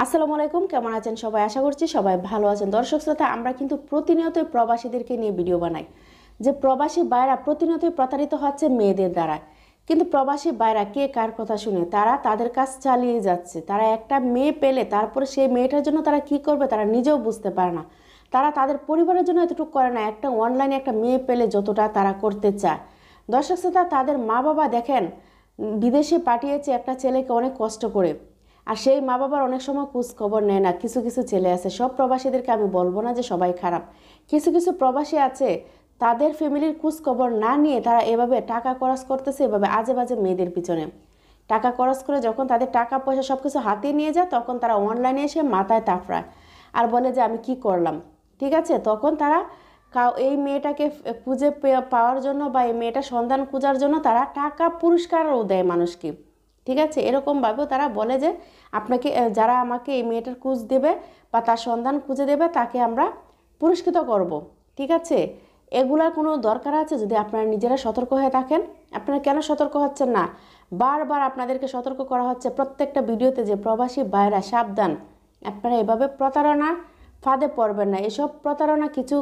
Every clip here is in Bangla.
আসসালামু আলাইকুম, কেমন আছেন সবাই? আশা করছি সবাই ভালো আছেন। দর্শক শ্রোতা, আমরা কিন্তু প্রতিনিয়তই প্রবাসীদেরকে নিয়ে ভিডিও বানাই যে প্রবাসী ভাইরা প্রতিনিয়তই প্রতারিত হচ্ছে মেয়েদের দ্বারা। কিন্তু প্রবাসী ভাইরা কে কার কথা শুনে তারা তাদের কাজ চালিয়ে যাচ্ছে। তারা একটা মেয়ে পেলে তারপরে সেই মেয়েটার জন্য তারা কি করবে তারা নিজেও বুঝতে পারে না। তারা তাদের পরিবারের জন্য এতটুকু করে না, একটা অনলাইনে একটা মেয়ে পেলে যতটা তারা করতে চায়। দর্শক শ্রোতা, তাদের মা বাবা দেখেন বিদেশে পাঠিয়েছে একটা ছেলেকে অনেক কষ্ট করে, আর সেই মা বাবার অনেক সময় খোঁজ খবর নেয় না। কিছু কিছু ছেলে আছে, সব প্রবাসীদেরকে আমি বলবো না যে সবাই খারাপ, কিছু কিছু প্রবাসী আছে তাদের ফ্যামিলির খোঁজ খবর না নিয়ে তারা এভাবে টাকা খরচ করতেছে, এভাবে আজে বাজে মেয়েদের পিছনে টাকা খরচ করে যখন তাদের টাকা পয়সা সব কিছু হাতে নিয়ে যায় তখন তারা অনলাইনে এসে মাথায় তাফরায় আর বলে যে আমি কি করলাম। ঠিক আছে, তখন তারা এই মেয়েটাকে খুঁজে পাওয়ার জন্য বা এই মেয়েটার সন্ধান খোঁজার জন্য তারা টাকা পুরস্কারও দেয় মানুষকে। ঠিক আছে, এরকমভাবেও তারা বলে যে আপনাকে যারা আমাকে এই মেয়েটার খোঁজ দেবে বা তার সন্ধান খুঁজে দেবে তাকে আমরা পুরস্কৃত করব। ঠিক আছে, এগুলার কোনো দরকার আছে? যদি আপনারা নিজেরা সতর্ক হয়ে থাকেন, আপনারা কেন সতর্ক হচ্ছেন না? বারবার আপনাদেরকে সতর্ক করা হচ্ছে প্রত্যেকটা ভিডিওতে যে প্রবাসী ভাইরা সাবধান, আপনারা এভাবে প্রতারণা ফাঁদে পড়বেন না। এসব প্রতারণা কিছু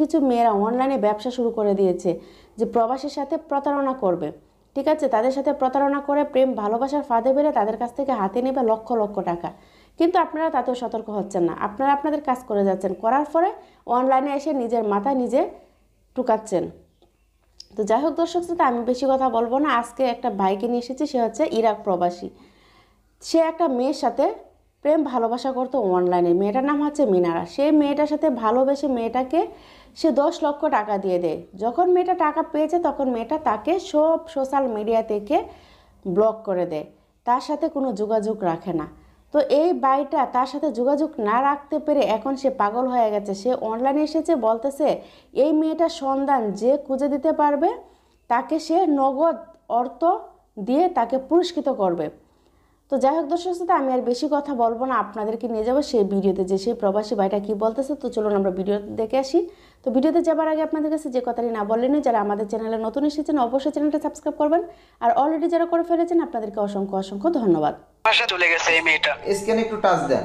কিছু মেয়েরা অনলাইনে ব্যবসা শুরু করে দিয়েছে যে প্রবাসীর সাথে প্রতারণা করবে। ঠিক আছে, তাদের সাথে প্রতারণা করে প্রেম ভালোবাসার ফাঁদে বেড়ে তাদের কাছ থেকে হাতে নেবে লক্ষ লক্ষ টাকা। কিন্তু আপনারা তাতেও সতর্ক হচ্ছেন না, আপনারা আপনাদের কাজ করে যাচ্ছেন, করার পরে অনলাইনে এসে নিজের মাথা নিজে টুকাচ্ছেন। তো যাই হোক দর্শক শ্রোতা, আমি বেশি কথা বলবো না। আজকে একটা ভাইকে নিয়ে এসেছি, সে হচ্ছে ইরাক প্রবাসী। সে একটা মেয়ের সাথে প্রেম ভালোবাসা করতো অনলাইনে। মেয়েটার নাম হচ্ছে মিনারা। সেই মেয়েটার সাথে ভালোবেসে মেয়েটাকে সে 10 লক্ষ টাকা দিয়ে দেয়। যখন মেয়েটা টাকা পেয়েছে তখন মেয়েটা তাকে সব সোশ্যাল মিডিয়া থেকে ব্লক করে দেয়, তার সাথে কোনো যোগাযোগ রাখে না। তো এই ভাইটা তার সাথে যোগাযোগ না রাখতে পেরে এখন সে পাগল হয়ে গেছে। সে অনলাইনে এসেছে, বলতেছে এই মেয়েটার সন্ধান যে খুঁজে দিতে পারবে তাকে সে নগদ অর্থ দিয়ে তাকে পুরস্কৃত করবে। তো যাই হোক দর্শক শ্রোতা, আমি আর বেশি কথা বলবো না, আপনাদেরকে নিয়ে যাবো সেই ভিডিওতে যে সেই প্রবাসী ভাইটা কি বলতেছে। তো চলুন আমরা ভিডিও দেখে আসি। তো ভিডিওতে যাবার আগে আপনাদের কাছে যে কথাটি না বললেনই, যারা আমাদের চ্যানেলে নতুন এসেছেন অবশ্যই চ্যানেলটা সাবস্ক্রাইব করবেন, আর অলরেডি যারা করে ফেলেছেন আপনাদেরকে অসংখ্য অসংখ্য ধন্যবাদ। বাসা চলে গেছে এই মেয়েটা। স্ক্যানে একটু টাচ দেন।